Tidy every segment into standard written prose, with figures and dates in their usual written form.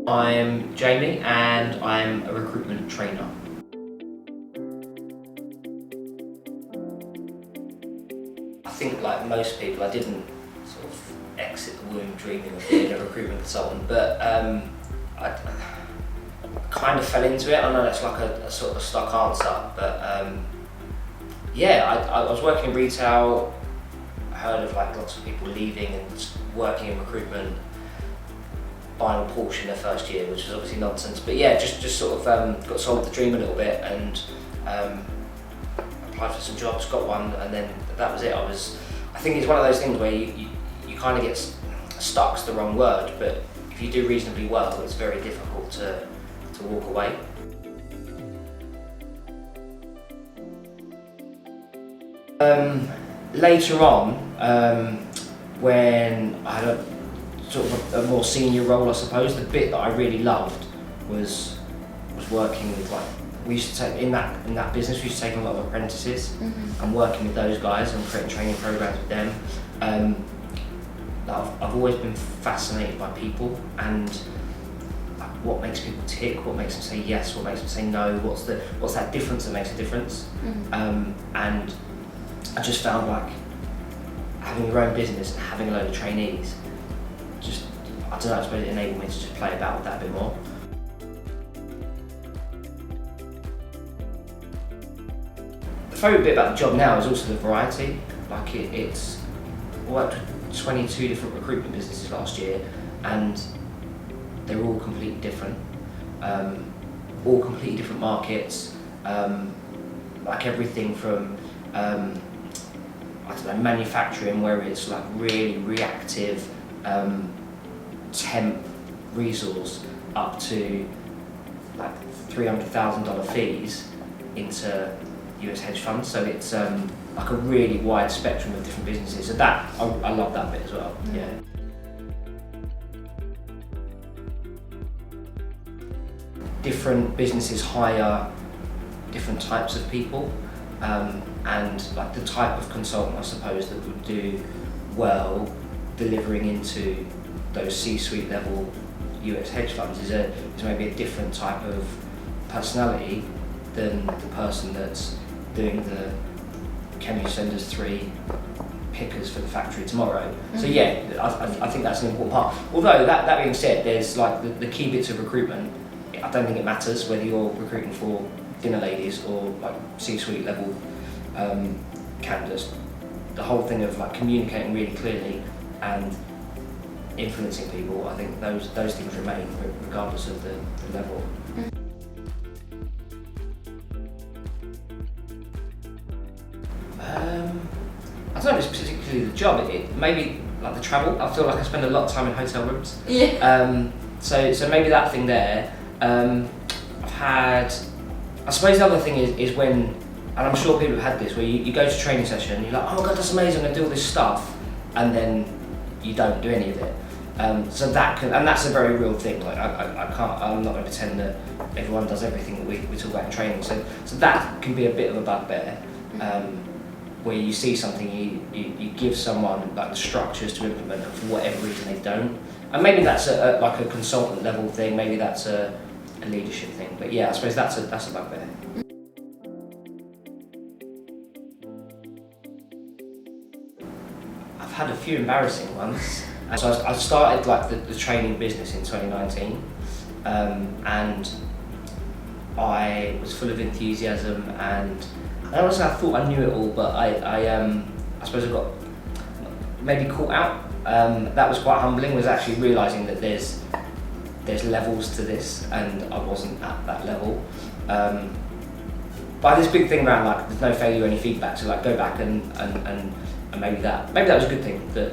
I'm Jamie and I'm a recruitment trainer. I think like most people, I didn't sort of exit the womb dreaming of being a recruitment consultant, but I kind of fell into it. I know that's like a sort of a stock answer, but yeah, I was working in retail. I heard of like lots of people leaving and working in recruitment, buying a Porsche in their first year, which was obviously nonsense. But yeah, just sort of got sold the dream a little bit and applied for some jobs, got one, and then that was it. I think it's one of those things where you kind of get stuck's the wrong word, but if you do reasonably well, it's very difficult to walk away. Later on, when I had a sort of a more senior role, I suppose, the bit that I really loved was working with, like, we used to take in that business, we used to take a lot of apprentices and working with those guys and creating training programs with them. I've always been fascinated by people and what makes people tick, what makes them say yes, what makes them say no, what's that difference that makes a difference. And I just found like having your own business and having a load of trainees, I don't know, I suppose it enabled me to just play about with that a bit more. The favourite bit about the job now is also the variety. Like it's I worked with 22 different recruitment businesses last year, and they're all completely different. All completely different markets. Like everything from I don't know, manufacturing, where it's like really reactive temp resource, up to like $300,000 fees into US hedge funds. So it's like a really wide spectrum of different businesses. So that I love that bit as well. Yeah. Different businesses hire different types of people, and like the type of consultant, I suppose, that would do well delivering into those C-suite level US hedge funds is maybe a different type of personality than the person that's doing the can you send us 3 pickers for the factory tomorrow. So yeah, I think that's an important part. Although that being said, there's like the key bits of recruitment. I don't think it matters whether you're recruiting for dinner ladies or like C-suite level candidates. The whole thing of like communicating really clearly and influencing people, I think those things remain regardless of the level. I don't know if it's particularly the job, it maybe like the travel. I feel like I spend a lot of time in hotel rooms. Yeah. So maybe that thing there. I've had, I suppose the other thing is when, and I'm sure people have had this, where you go to a training session, you're like, oh god, that's amazing, I'm going to do all this stuff, and then you don't do any of it. So that can, and that's a very real thing. Like I'm not going to pretend that everyone does everything that we talk about in training. So that can be a bit of a bugbear, where you see something, you give someone like the structures to implement, and for whatever reason they don't. And maybe that's like a consultant level thing. Maybe that's a leadership thing. But yeah, I suppose that's a bugbear. I've had a few embarrassing ones. So I started like the training business in 2019, and I was full of enthusiasm, and I honestly I thought I knew it all, but I suppose I got maybe caught out. That was quite humbling, was actually realising that there's levels to this, and I wasn't at that level. But this big thing around like there's no failure, any feedback, so like go back and maybe that was a good thing, that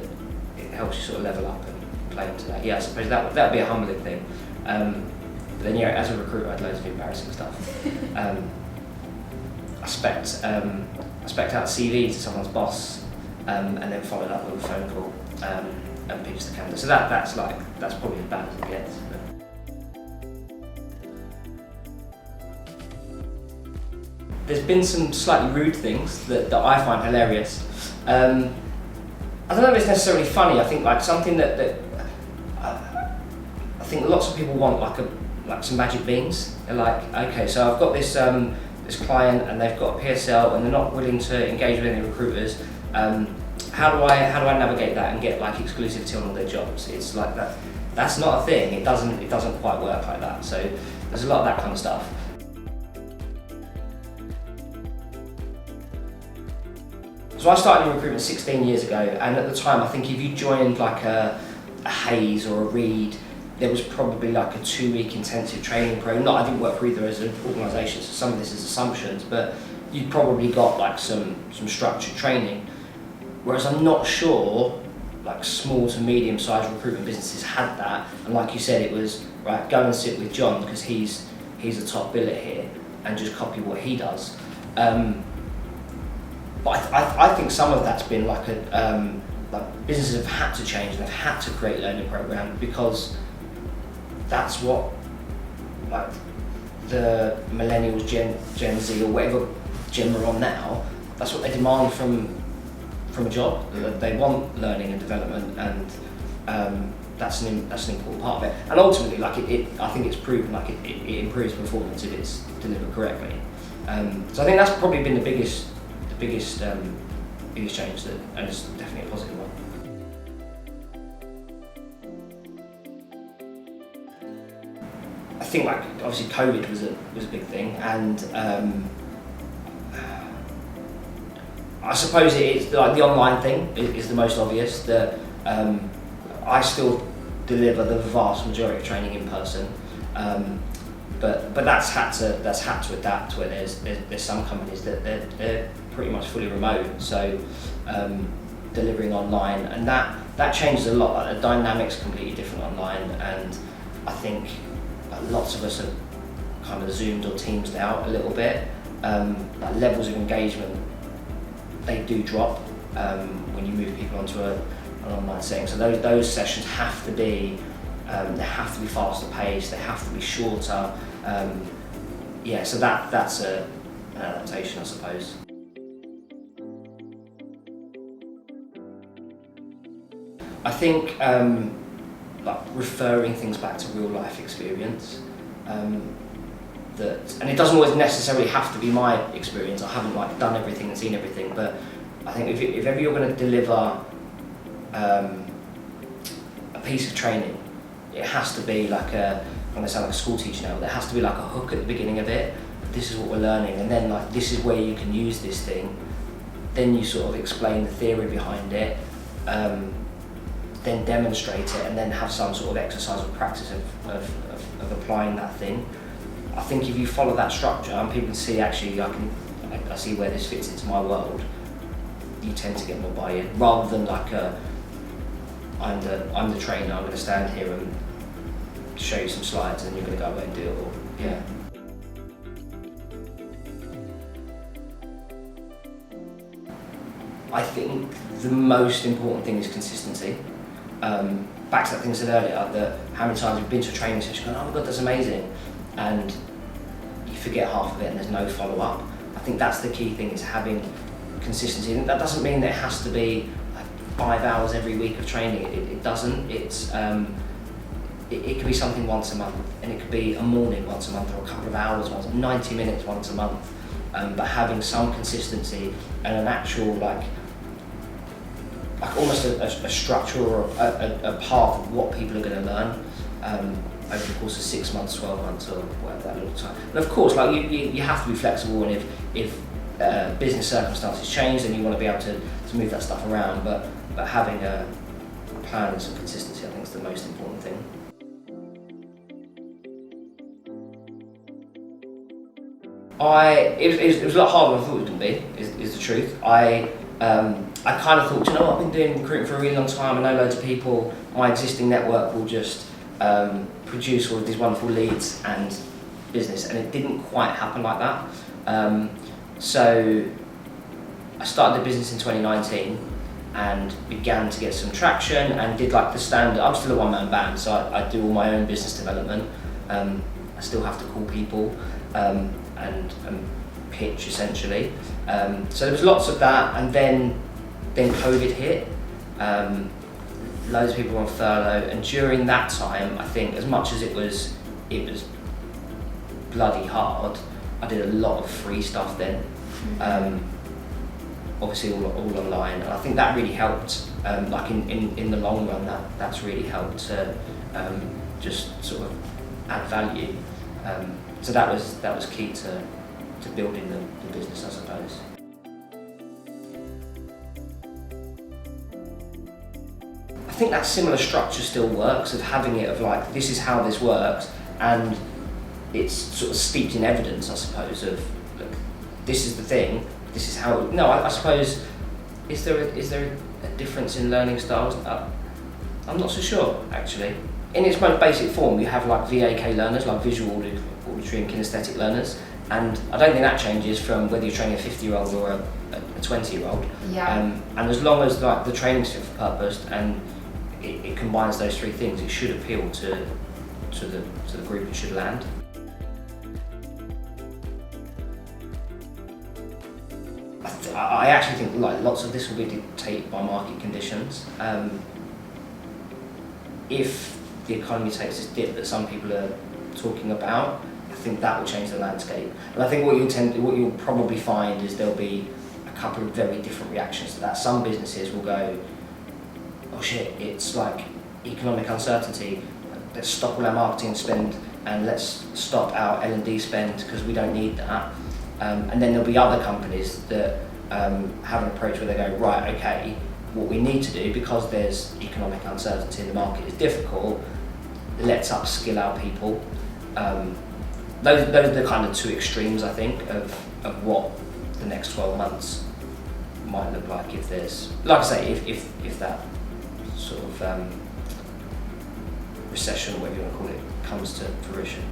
it helps you sort of level up and play into that. Yeah, I suppose that would be a humbling thing. But then yeah, as a recruiter I had loads of embarrassing stuff. I spec'd out CV to someone's boss, and then followed up with a phone call and pitched the candidate. So that's probably as bad as it gets. There's been some slightly rude things that I find hilarious. I don't know if it's necessarily funny. I think like something that I think lots of people want like some magic beans. They're like, okay, so I've got this this client and they've got a PSL and they're not willing to engage with any recruiters. How do I navigate that and get like exclusivity on all their jobs? It's like that. That's not a thing. It doesn't quite work like that. So there's a lot of that kind of stuff. So I started in recruitment 16 years ago, and at the time I think if you joined like a Hayes or a Reed, there was probably like a 2-week intensive training program. I didn't work for either as an organisation, so some of this is assumptions, but you probably got like some structured training. Whereas I'm not sure like small to medium sized recruitment businesses had that, and like you said, it was right, go and sit with John because he's a top biller here and just copy what he does. But I think some of that's been like like businesses have had to change and they've had to create learning programs because that's what like the millennials, Gen Z or whatever gen we're on now, that's what they demand from a job. They want learning and development, and that's an important part of it. And ultimately, like I think it's proven like it improves performance if it's delivered correctly. So I think that's probably been the biggest change, that, and it's definitely a positive one. I think like obviously COVID was a big thing, and I suppose it's like the online thing is the most obvious. That I still deliver the vast majority of training in person, but that's had to adapt. Where there's some companies that they're pretty much fully remote, so delivering online, and that changes a lot. Like the dynamic's completely different online, and I think lots of us have kind of zoomed or teamed out a little bit. Like levels of engagement, they do drop when you move people onto an online setting. So those sessions have to be they have to be faster paced, they have to be shorter. So that's an adaptation, I suppose. I think like referring things back to real life experience. And it doesn't always necessarily have to be my experience. I haven't like done everything and seen everything, but I think if ever you're going to deliver a piece of training, it has to be like I'm going to sound like a school teacher now, there has to be like a hook at the beginning of it. This is what we're learning, and then like this is where you can use this thing. Then you sort of explain the theory behind it, then demonstrate it, and then have some sort of exercise or practice of applying that thing. I think if you follow that structure and people can see actually I see where this fits into my world, you tend to get more buy-in rather than like I'm the trainer, I'm going to stand here and show you some slides and you're going to go away and do it all. Yeah. I think the most important thing is consistency. Back to that thing I said earlier, that how many times you've been to a training session going, oh my god, that's amazing, and you forget half of it and there's no follow-up. I think that's the key thing, is having consistency. And that doesn't mean that it has to be like 5 hours every week of training. It doesn't. It's it could be something once a month, and it could be a morning once a month, or a couple of hours once, 90 minutes once a month. But having some consistency and an actual like almost a structure or a path of what people are going to learn over the course of 6 months, 12 months, or whatever that little time. And of course, like you have to be flexible, and if business circumstances change, then you want to be able to move that stuff around. But having a plan and some consistency, I think, is the most important thing. It was a lot harder than I thought it was going to be, is the truth. I kind of thought, you know what, I've been doing recruiting for a really long time, I know loads of people, my existing network will just produce all of these wonderful leads and business, and it didn't quite happen like that. So I started the business in 2019 and began to get some traction and did like the standard. I'm still a one-man band, so I do all my own business development. I still have to call people and pitch, essentially. So there was lots of that, and then COVID hit. loads of people were on furlough, and during that time, I think as much as it was bloody hard, I did a lot of free stuff then. Obviously all online, and I think that really helped. Like in the long run, that's really helped to just sort of add value. So that was key to building the business, I suppose. I think that similar structure still works, of having it of like, this is how this works, and it's sort of steeped in evidence, I suppose, of look, this is the thing, this is how. No, I suppose, is there a difference in learning styles? I'm not so sure, actually. In its most basic form, you have like VAK learners, like visual, auditory and kinesthetic learners, and I don't think that changes from whether you're training a 50-year-old or a 20-year-old. Yeah. And as long as like the training's fit for purpose and it combines those three things, it should appeal to the group. It should land. I actually think like lots of this will be dictated by market conditions. If the economy takes this dip that some people are talking about, I think that will change the landscape. And I think what you'll probably find is there'll be a couple of very different reactions to that. Some businesses will go, oh shit, it's like economic uncertainty, let's stop all our marketing spend and let's stop our L&D spend because we don't need that. And then there'll be other companies that have an approach where they go, right, okay, what we need to do, because there's economic uncertainty and the market is difficult, let's upskill our people. Those are the kind of two extremes, I think, of what the next 12 months might look like if there's, like I say, if that sort of recession, whatever you want to call it, comes to fruition.